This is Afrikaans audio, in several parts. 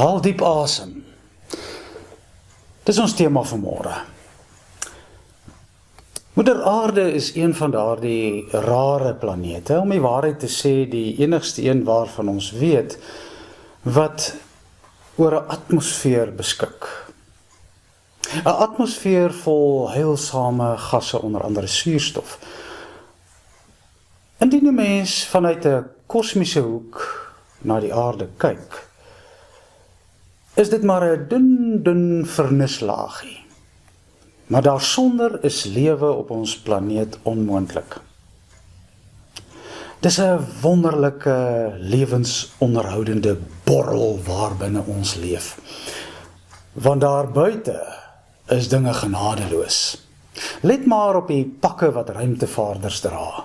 Haal diep asem. Dis ons tema vanmôre. Moeder Aarde is een van daardie rare planete, om die waarheid te sê, die enigste een waarvan ons weet, wat oor 'n atmosfeer beskik. 'n Atmosfeer vol heilsame gasse, onder andere suurstof. Indien 'n mens vanuit 'n kosmiese hoek na die aarde kyk, is dit maar 'n dun vernislaagie. Maar daarsonder is lewe op ons planeet onmoontlik. Dis 'n wonderlike lewensonderhoudende borrel waarbinne ons leef. Want daar buite is dinge genadeloos. Let maar op die pakke wat ruimtevaarders dra.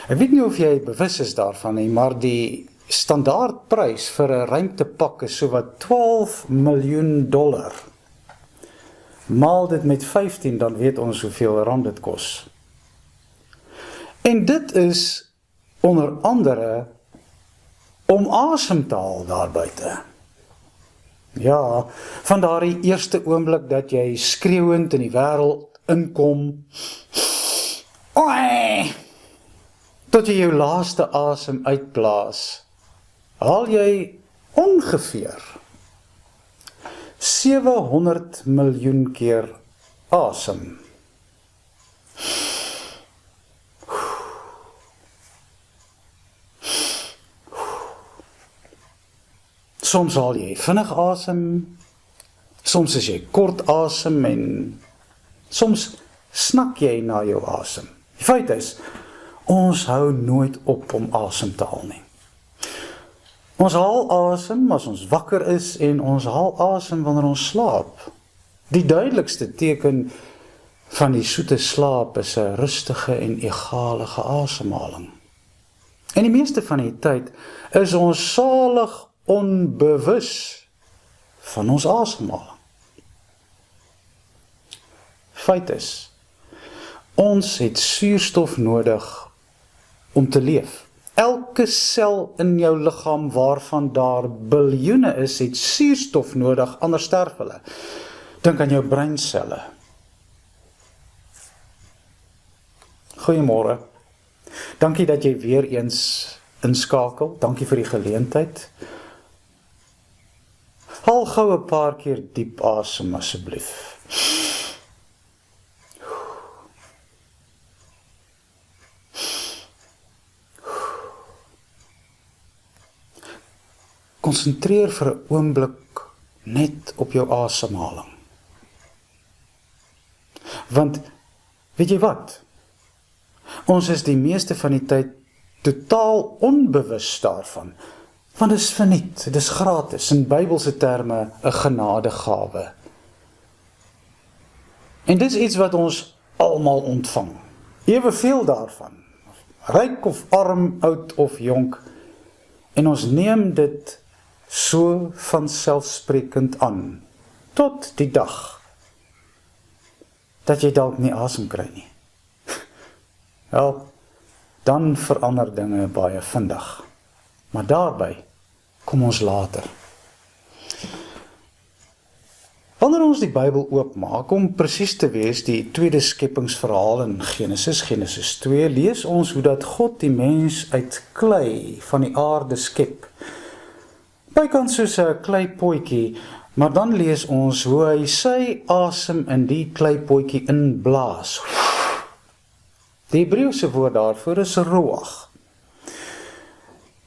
Ek weet nie of jy bewus is daarvan nie, maar die standaardprys vir 'n ruimtepak is sowat $12 miljoen. Maal dit met 15, dan weet ons hoeveel rand dit kos. En dit is onder andere om asem te haal daar buite. Ja, van daardie eerste oomblik dat jy skreeuwend in die wêreld inkom, oei, tot jy jou laaste asem uitblaas, haal jy ongeveer 700 miljoen keer asem. Soms haal jy vinnig asem, soms is jy kort asem en soms snak jy na jou asem. Die feit is, ons hou nooit op om asem te haal nie. Ons haal asem as ons wakker is en ons haal asem wanneer ons slaap. Die duidelikste teken van die soete slaap is 'n rustige en egalige asemhaling. En die meeste van die tyd is ons salig onbewus van ons asemhaling. Feit is, ons het suurstof nodig om te leef. Elke sel in jou liggaam waarvan daar biljoene is, het suurstof nodig, anders sterf hulle. Dink aan jou breinselle. Goeiemôre. Dankie dat jy weer eens inskakel. Dankie vir die geleentheid. Haal gou 'n paar keer diep asem asseblief. Konsentreer vir 'n oomblik net op jou asemhaling. Want, weet jy wat? Ons is die meeste van die tyd totaal onbewus daarvan. Want dit is verniet, dit is gratis, in Bybelse terme 'n genadegawe. En dit is iets wat ons almal ontvang. Eweveel daarvan. Ryk of arm, oud of jonk. En ons neem dit so vanselfsprekend aan, tot die dag, dat jy dalk nie asem kry nie. Wel, dan verander dinge baie vinnig. Maar daarby kom ons later. Wanneer ons die Bybel oopmaak, om presies te wees die tweede skepingsverhaal in Genesis 2, lees ons hoe dat God die mens uit klei van die aarde skep. Bykans soos 'n kleipotjie, maar dan lees ons hoe hy sy asem in die kleipotjie inblaas. Die Hebreëse woord daarvoor is ruach.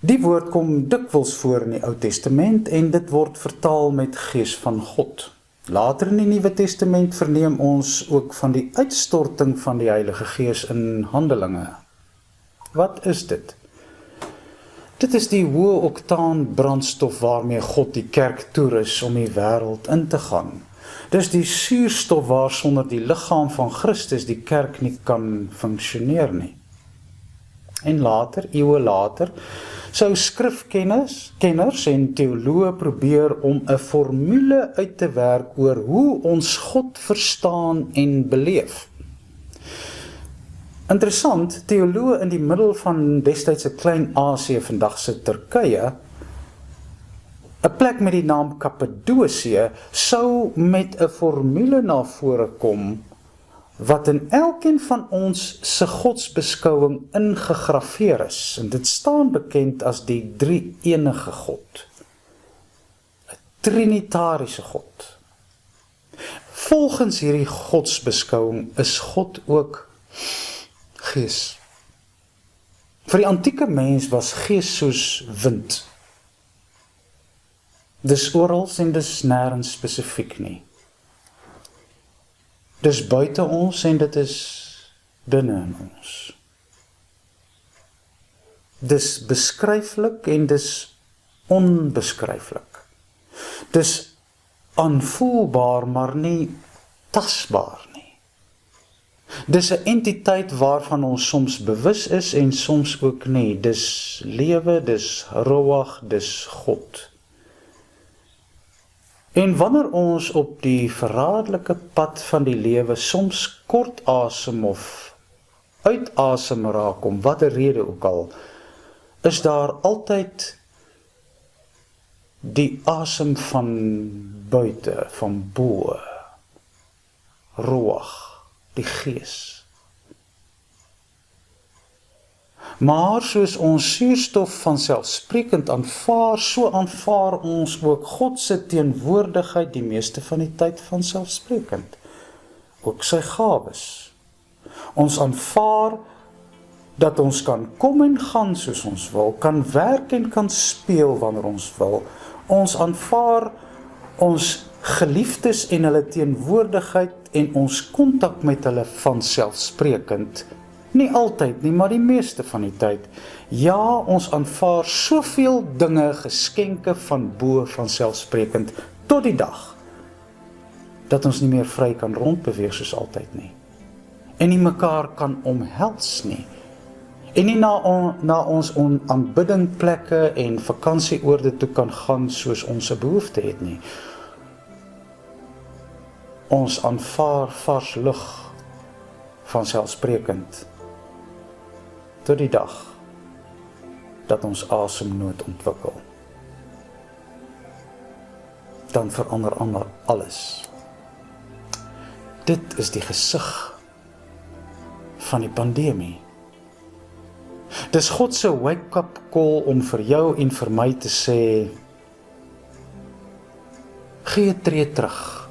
Die woord kom dikwels voor in die Ou Testament en dit word vertaal met Gees van God. Later in die Nuwe Testament verneem ons ook van die uitstorting van die Heilige Gees in Handelinge. Wat is dit? Dit is die hoë oktaan brandstof waarmee God die kerk toerus om die wêreld in te gaan. Dis die suurstof waarsonder die liggaam van Christus die kerk nie kan funksioneer nie. En later, eeue later, sou skrifkenners en teoloë probeer om 'n formule uit te werk oor hoe ons God verstaan en beleef. Interessant, teoloë in die middel van destydse Klein-Asië, vandag se Turkye, 'n plek met die naam Kappadosië, sou met 'n formule na vore kom wat in elkeen van ons se godsbeskouing ingegrafeer is. En dit staan bekend as die drie-enige God. 'n Trinitariese God. Volgens hierdie godsbeskouing is God ook Gees. Vir die antieke mens was Gees soos wind. Dis oral en dis nêrens spesifiek nie. Dis buite ons en dit is binne in ons. Dis beskryflik en dis onbeskryflik. Dis aanvoelbaar, maar nie tasbaar nie. Dis 'n entiteit waarvan ons soms bewus is en soms ook nie. Dis lewe, dis roeg, dis God. En wanneer ons op die verraderlike pad van die lewe soms kort asem of uit asem raak, om watter rede ook al, is daar altyd die asem van buite, van bo, roeg, die Gees. Maar soos ons suurstof vanselfsprekend aanvaar, so aanvaar ons ook God se teenwoordigheid die meeste van die tyd vanselfsprekend. Ook sy gawes. Ons aanvaar dat ons kan kom en gaan soos ons wil, kan werk en kan speel wanneer ons wil. Ons aanvaar ons geliefdes en hulle teenwoordigheid en ons kontak met hulle vanselfsprekend. Nie altyd nie, maar die meeste van die tyd. Ja, ons aanvaar soveel dinge, geskenke van bo vanselfsprekend, tot die dag, dat ons nie meer vry kan rondbeweeg soos altyd nie. En nie mekaar kan omhels nie. En nie na ons aanbiddingplekke en vakansieoorde toe kan gaan soos ons 'n behoefte het nie. Ons aanvaar vars lug vanselfsprekend, tot die dag dat ons asemnood ontwikkel. Dan verander alles. Dit is die gesig van die pandemie. Dis God se wake-up call om vir jou en vir my te sê, gee 'n tree terug.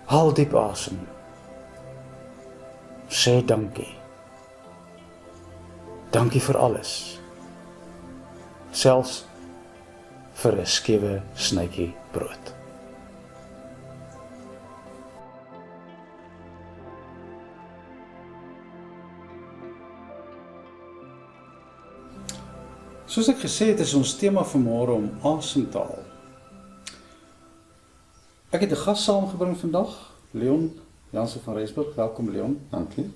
Haal diep asem. Sê dankie. Dankie vir alles. Selfs vir 'n skewe snytjie brood. Soos ek gesê het, is ons tema vanmôre om asem te haal. Ek het 'n gas saamgebring vandag, Leon Jansen van Rensburg. Welkom Leon. Dankie.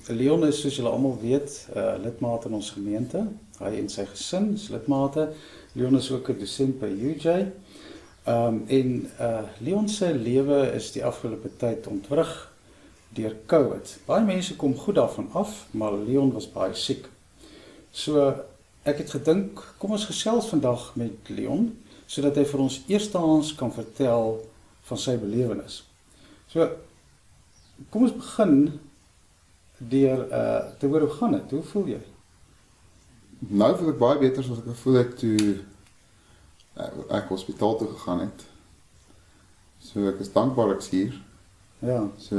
Leon is, soos julle almal weet, lidmaat in ons gemeente. Hy en sy gesin is lidmate. Leon is ook 'n dosent by UJ. Leon se lewe is die afgelope tyd ontwrig deur COVID. Baie mense kom goed daarvan af, maar Leon was baie siek. So ek het gedink, kom ons gesels vandag met Leon, sodat hy vir ons eerstehands kan vertel van sy belewenis. So, kom ons begin deur te hoor hoe gaan dit? Hoe voel jy? Nou voel ek baie beter soos ek gevoel het toe ek hospitaal toe gegaan het. So ek is dankbaar ek's hier. Ja. So,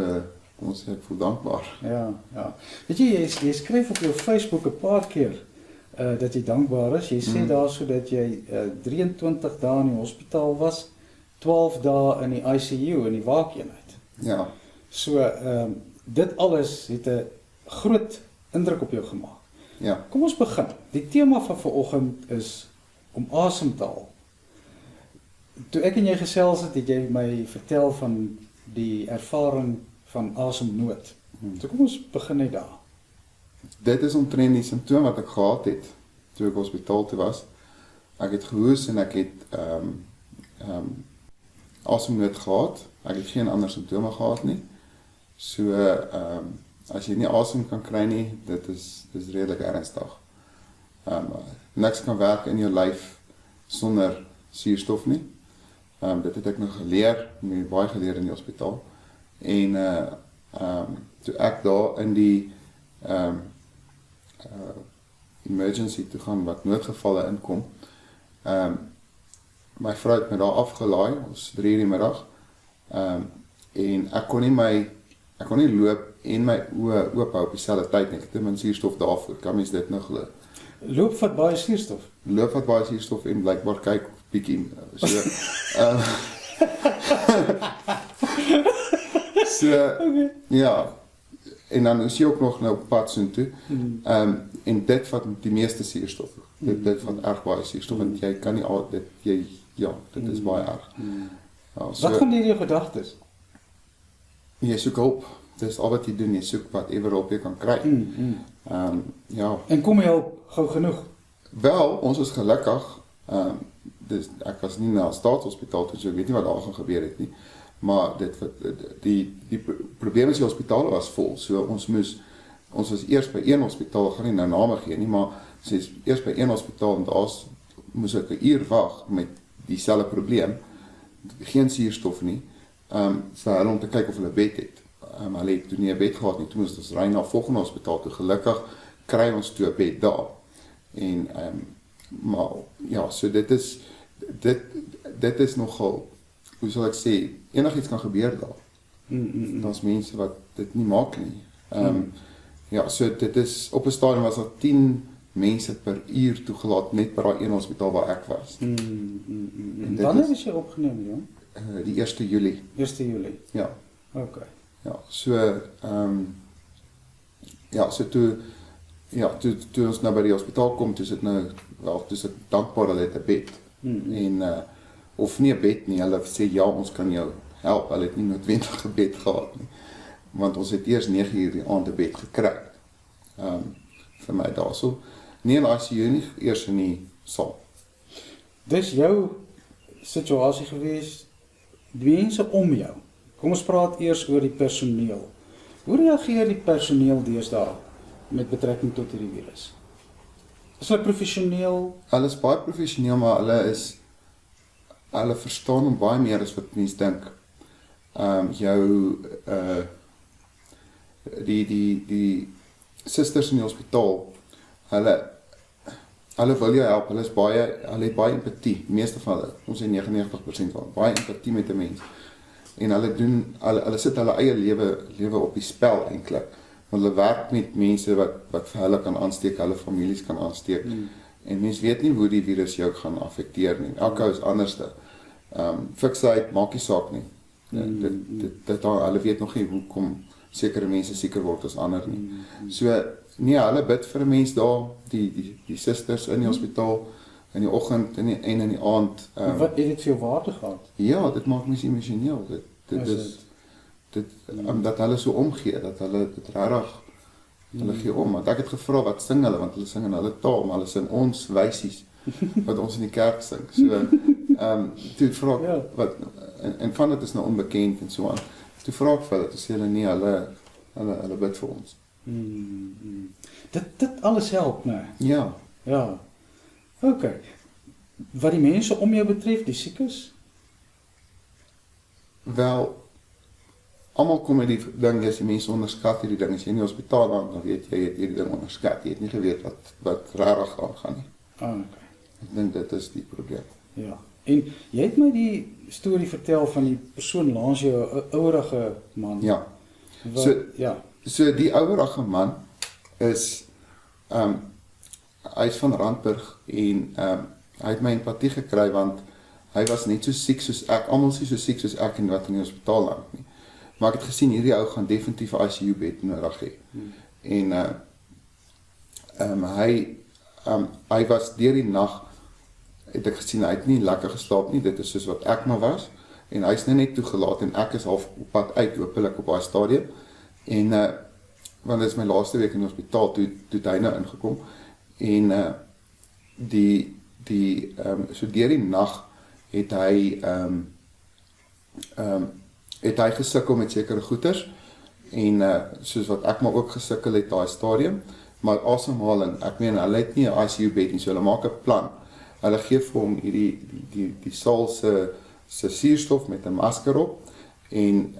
kom ons sê ek voel dankbaar. Ja, ja. Weet jy skryf op jou Facebook 'n paar keer dat jy dankbaar is. Jy sê daarso dat jy 23 dae in die hospitaal was, 12 dae in die ICU in die waakeenheid. Ja, So dit alles het 'n groot indruk op jou gemaak. ja. Kom ons begin. Die tema van vanoggend is om asem te haal. Toe ek en jy gesels het jy my vertel van die ervaring van asemnood. So kom ons begin net daar. Dit is omtrent die simptoom wat ek gehad het toe ek hospitaal toe was. Ek het gehoes en ek het asemnood gehad. Ek het geen ander simptome gehad nie. So as jy nie asem kan kry nie, dit is redelik ernstig. Niks kan werk in jou lyf sonder suurstof nie. Dit het ek nog geleer, baie geleer in die hospitaal. En toe ek daar in die emergency toe gaan wat noodgevalle inkom, my vrou het my daar afgelaai, ons 3:00 in die middag, en ek kon nie loop en my oë oop hou op dieselfde tyd nie. Ek het te min suurstof daarvoor, kan mens dit nou glo. Loop vat baie suurstof. Loop wat baie suurstof en blykbaar kyk bietjie. So, ja, en dan is jy ook nog nou op pad soontoe. En dit vat die meeste suurstof. Dit vat erg baie suurstof, want jy kan nie al dit dit is baie erg. Ja, so, Wat gaan deur jou gedagtes? jy soek hulp. Dis al wat jy doen, jy soek whatever hulp jy kan kry. Ja. En kom jy hulp gou genoeg? Wel, ons is gelukkig. Dus ek was nie na 'n staatshospitaal toe, so ek weet nie wat daar gaan gebeur het nie. Maar die probleem is die hospitale was vol. So ons was eers by een hospitaal, ek gaan nie nou name gee nie, maar ons is eers by een hospitaal en daar moes ek 'n uur wag met dieselfde probleem. Geen suurstof nie. Vir hulle om te kyk of hulle 'n bed het. Hulle het toe nie 'n bed gehad nie. Toe moes ons ry na volgende hospitaal toe. Gelukkig kry ons toe 'n bed daar. En maar ja, so dit is nogal, hoe sal ek sê, enigiets kan gebeur daar. Daar's mense wat dit nie maak nie. Ja, so dit is op 'n stadium was daar 10 mense per uur toegelaat net by daai een hospitaal waar ek was. Wanneer is jy opgeneem, jong? Die 1 Julie. 1 Julie. Ja. Okay. Ja, so toe ons nou by die hospitaal kom, toe is ek dankbaar hulle het 'n bed. En of nie 'n bed nie, hulle sê ja, ons kan jou help. Hulle het nie noodwendig 'n bed gehad nie. Want ons het eers 9:00 die aand 'n bed gekry. Vir my daarso. Nie in ICU nie, eers in die saal. Dis jou situasie gewees, die mense om jou. Kom ons praat eers oor die personeel. Hoe reageer die personeel deesdae met betrekking tot hierdie virus? Is hulle professioneel? Hulle is baie professioneel, maar hulle verstaan hom baie meer as wat mense dink. Die susters in die hospitaal, hulle wil jou help, hulle het baie empatie, meeste van hulle, ons sê 99% van, baie empatie met 'n mens. En hulle sit hulle eie lewe op die spel eintlik. Want hulle werk met mense wat vir hulle kan aansteek, hulle families kan aansteek. En mens weet nie hoe die virus jou gaan affekteer nie. Elke is anderste. Fiksheid maak nie saak nie. Hulle weet nog nie hoekom sekere mense sieker word as ander nie. So nee, hulle bid vir 'n mens daar, die susters in die hospitaal, in die oggend en in die aand. Wat het dit vir jou waarde gehad? Ja, dit maak mens emosioneel. Dat hulle so omgee, dat hulle dit regtig, hulle gee om. Want ek het gevra wat sing hulle, want hulle sing in hulle taal, maar hulle sing ons wysies wat ons in die kerk sing. So toe vra ek wat en van dit is nou onbekend en so aan. Toe vra ek vir hulle, toe sê hulle nee, hulle bid vir ons. Dit alles help, né? Ja. Ja. Okay. Wat die mense om jou betref, die siekes? Wel, almal kom met die ding, as die mense onderskat hierdie ding, as jy in die hospitaal dan weet jy het hierdie ding onderskat, jy het nie geweet wat regtig aangaan nie. Okay. Ek dink dit is die probleem. Ja, En jy het my die storie vertel van die persoon langs jou, 'n ouerige man. Ja. Wat, So- ja. So die ouerige man is hy is van Randburg en hy het my empatie gekry want hy was net so siek soos ek, almal is so siek soos ek en wat in die hospitaal land nie. Maar ek het gesien hierdie ou gaan definitief 'n ICU bed nodig hê. En hy was deur die nag, het ek gesien, hy het nie lekker geslaap nie, dit is soos wat ek maar was, en hy is net toegelaat, en ek is half op pad uit, hopelik op daai stadium, en, want dit is my laaste week in die hospitaal, toe het hy nou ingekom, en, so deur die nag, het hy gesukkel met sekere goeters, en soos wat ek maar ook gesukkel het daai stadium, maar asemhaling, ek meen, hulle het nie 'n ICU bed nie, so hulle maak 'n plan. Hulle gee vir hom die saal se suurstof met 'n masker op, en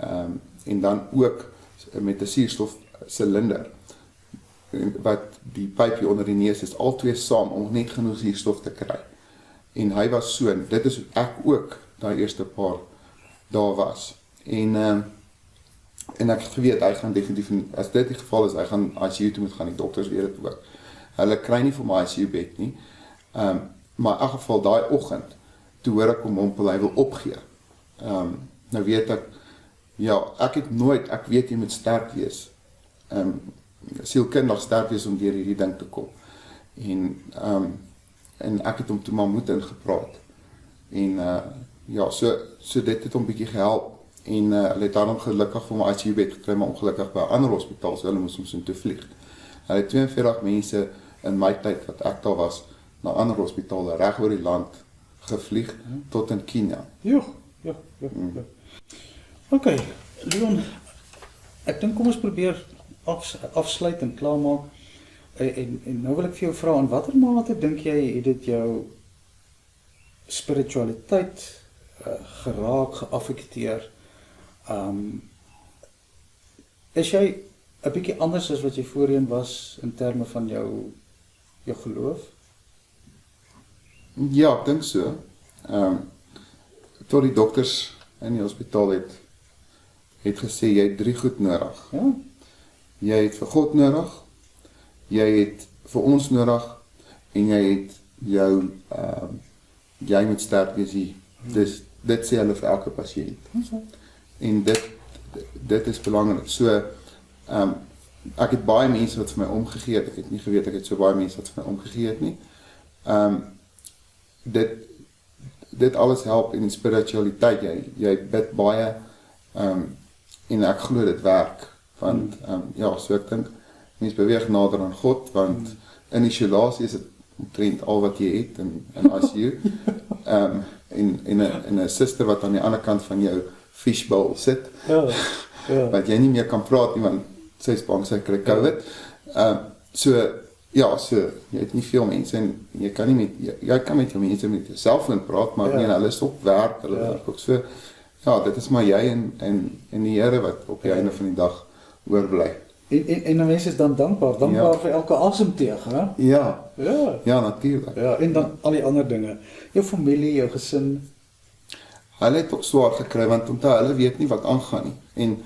dan ook met 'n suurstof silinder, wat die pypie onder die neus is, al twee saam, om net genoeg suurstof te kry. En hy was so, en dit is hoe ek ook daai eerste paar dae was. En ek het geweet, hy gaan definitief, as dit die geval is, hy gaan ICU toe moet gaan, die dokters weet het ook. Hulle kry nie vir my ICU bed nie, maar in elk geval daai oggend, toe hoor ek hom mompel, hy wil opgee. Nou weet ek, ja, ek weet jy moet sterk wees, sielkundig sterk wees om deur hierdie ding te kom. En ek het hom toe maar moed ingepraat. En ja, so dit het hom bietjie gehelp. En hulle het daarom gelukkig vir my ICU bed gekry, maar ongelukkig by 'n ander hospitaal, so hulle moes hom so toe vlieg. Hulle het 42 mense in my tyd wat ek daar was, na ander hospitale reg oor die land gevlieg tot in Kenia. Ja. Ok, Leon, ek dink kom ons probeer afsluit en klaarmaak. En nou wil ek vir jou vra, in watter mate dink jy het dit jou spiritualiteit geraak, geaffekteer? Is jy 'n bietjie anders as wat jy voorheen was in terme van jou geloof? Ja, ek dink so. Tot die dokters in die hospitaal het gesê, jy het 3 goed nodig. Ja? Jy het vir God nodig, jy het vir ons nodig, en jy het jy moet sterk wees hier. Dus dit sê hulle vir elke pasiënt. En dit is belangrik. So, ek het baie mense wat vir my omgegee het, ek het nie geweet, ek het so baie mense wat vir my omgegee het nie. Dit alles help in die spiritualiteit, jy bid baie, en ek glo dit werk, want, ja, so ek dink, mens beweeg nader aan God, want in isolasie is dit omtrent al wat jy het in ICU, en 'n suster wat aan die ander kant van jou fishbowl sit, wat jy nie meer kan praat nie, want sy is bang sy kry COVID. So jy het nie veel mense, en jy kan met jou mense met jou selfoon praat, maar nee, hulle is op werk, hulle werk ook so. Ja, dit is maar jy en die Here wat op die einde van die dag oorbly. En dan mense is dan dankbaar vir elke asemteug, hè? Ja, natuurlik. Ja, en dan al die ander dinge. Jou familie, jou gesin. Hulle het ook swaar gekry, want onthou, hulle weet nie wat aangaan nie. En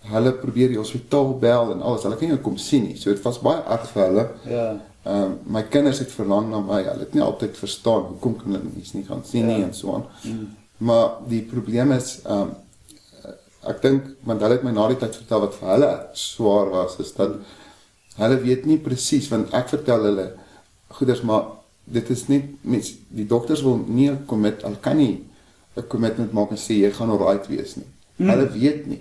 hulle probeer die hospitaal bel en alles, hulle kan nie kom sien nie. So dit was baie erg vir hulle. My kinders het verlang na my, hulle het nie altyd verstaan, hoekom kan hulle mens nie gaan sien nie en so aan. Maar die probleem is, ek dink, want hulle het my na die tyd vertel wat vir hulle swaar was, is dat hulle weet nie presies, want ek vertel hulle, goeders, maar dit is net, die dokters wil nie hulle kan nie 'n commitment maak en sê, jy gaan alright wees nie. Hulle weet nie.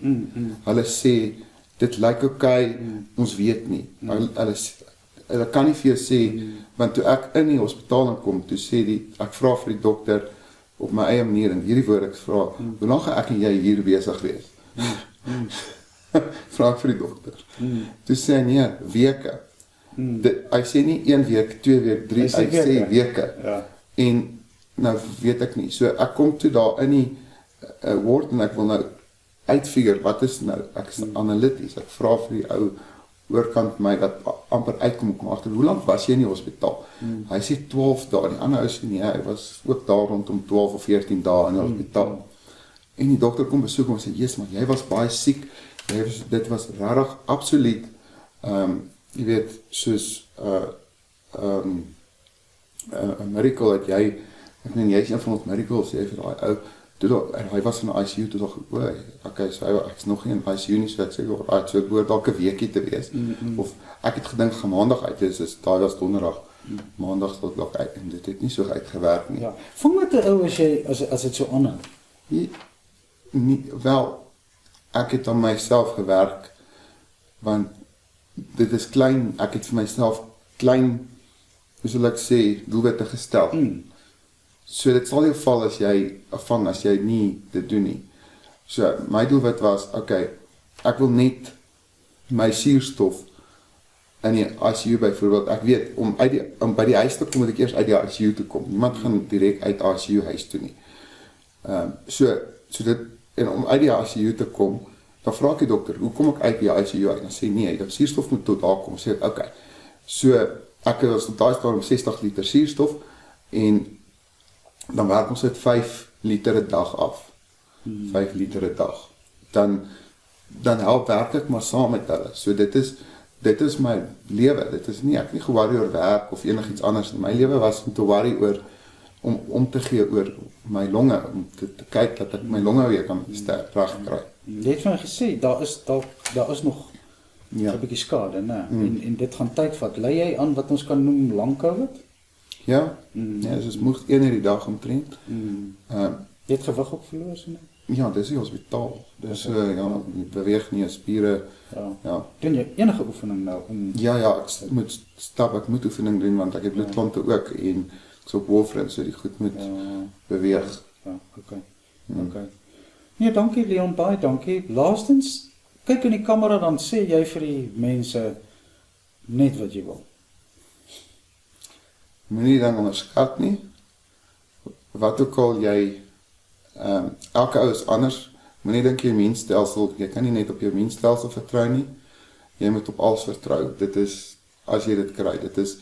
Hulle sê, dit lyk okay, ons weet nie. Hulle kan nie vir jou sê, want toe ek in die hospitaal kom, toe sê ek vra vir die dokter, op my eie manier, en hierdie woord ek vra, hoe lang gaan ek en jy hier besig wees? Vra ek vir die dokter. Toe sê hy, nee, weke. Hy sê nie 1 week, 2 week, 3, hy sê weke. En nou weet ek nie, so ek kom toe daar in die word, en ek wil nou uitfigure, wat is nou, ek is analyties, ek vra vir die ou, oorkant my wat amper uitkom kom agter. Hoe lank was jy in die hospitaal? Hy sê 12 dae. Die ander ou sê nee, hy was ook daar rondom 12 of 14 dae in die hospitaal. En die dokter kom besoek hom en sê, "Jesus, maar jy was baie siek. Dit was regtig absoluut jy weet soos 'n miracle dat jy ek meen jy is een van ons miracles sê vir daai ou toe hy was in die ICU toe daag okay so ek's nog nie in die ICU nie so ek sê alright so ek behoort dalk 'n weekie te wees of ek het gedink gaan maandag uit is daai was donderdag maandag sal dalk uit en dit het nie so uitgewerk nie. Ja. Vang met 'n ou as jy as dit so aanhou. Nie wel ek het aan myself gewerk want dit is klein ek het vir myself klein hoe sal ek sê doelwitte gestel. So dit sal nie val as jy afvang as jy nie dit doen nie. So my doelwit was okay, ek wil net my suurstof in die ICU byvoorbeeld, ek weet om by die huis te kom moet ek eers uit die ICU toe kom. Niemand gaan direk uit ICU huis toe nie. So dit en om uit die ICU te kom, dan vra ek die dokter, hoe kom ek uit die ICU uit? Dan sê nee, jou suurstof moet tot daar kom. Sê ek okay. So ek was op daai stadium 60 liter suurstof en dan werk ons dit 5 liter 'n dag af. 5 liter 'n dag. Dan help werk ek maar saam met hulle. So dit is my lewe. Dit is nie ek nie ge-worry oor werk of enigiets anders nie. My lewe was om te worry oor om te gee oor my longe, om te kyk dat ek my longe weer kan reg kry. Jy het vir my gesê daar is nog 'n bietjie skade, né? En dit gaan tyd vat. Lei jy aan wat ons kan noem lang COVID? Ja. Ja, dus moeg 1 uur die dag omtrent. Jy het gewig op verloor, so net? Ja, dis die hospitaal. Dus ja, jy beweeg nie, spiere. Ja. Doen jy enige oefening nou om Ja, ek moet stap, ek moet oefening doen want ek het bloedklonte ook en ek's op warfarin, so die goed moet beweeg. Ja, okay. Nee, dankie Leon, baie dankie. Laastens, kyk in die kamera dan sê jy vir die mense net wat jy wil. Moenie dan onderskat nie. Wat ook al jy elke ou is anders. Moenie dink jy immuunstelsel, jy kan nie net op jou immuunstelsel vertrou nie. Jy moet op alles vertrou. Dit is as jy dit kry. Dit is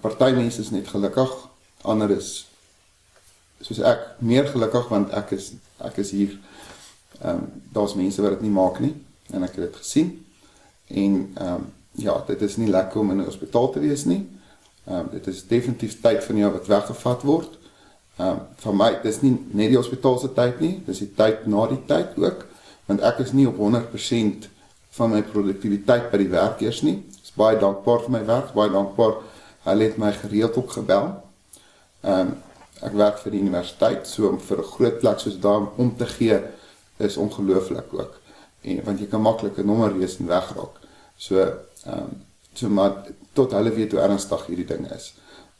party mense is net gelukkig, ander is soos ek meer gelukkig want ek is hier. Daar's mense wat dit nie maak nie en ek het dit gesien. En ja, dit is nie lekker om in 'n hospitaal te wees nie. Dit is definitief tyd van jou wat weggevat word. Van my, dit is nie net die hospitaalse tyd nie, dit is die tyd na die tyd ook, want ek is nie op 100% van my produktiwiteit by die werk eers nie. Ek is baie dankbaar vir my werk, baie dankbaar, hulle het my gereeld ook gebel. Ek werk vir die universiteit, so om vir 'n groot plek soos daar om te gee, is ongelooflik ook. Want jy kan maklik 'n nommer lees en wegraak. So maar tot hulle weet hoe ernstig hierdie ding is.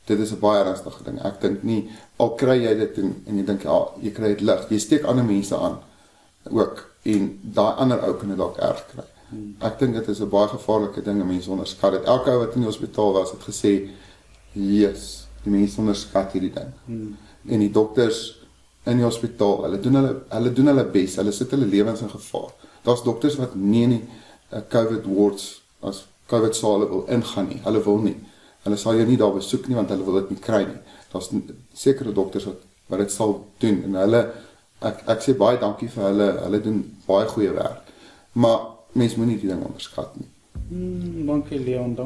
Dit is 'n baie ernstige ding. Ek dink nie, al kry jy dit en jy dink, ja, jy kry dit lig. Jy steek ander mense aan ook. En daai ander ou kan dit dalk erg kry. Ek dink dit is 'n baie gevaarlike ding en mense onderskat dit. Elke ou wat in die hospitaal was, het gesê, yes, die mense onderskat hierdie ding. En die dokters in die hospitaal, hulle doen hulle bes, hulle sit hulle lewens in gevaar. Daar's dokters wat nie in die COVID wards as COVID sale wil ingaan nie. Hulle wil nie. Hulle sal jou nie daar besoek nie, want hulle wil dit nie kry nie. Daar's sekere dokters wat dit sal doen. En hulle, ek sê baie dankie vir hulle doen baie goeie werk. Maar mens moet nie die ding onderskat nie. Dankie Leon.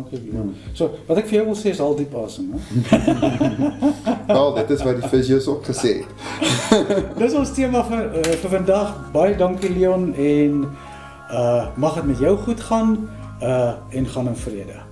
So, wat ek vir jou wil sê is al diep asem, hè? Wel, dit is wat die fisios ook gesê het. Dis ons tema vir vandag. Baie dankie Leon en mag dit met jou goed gaan en gaan in vrede.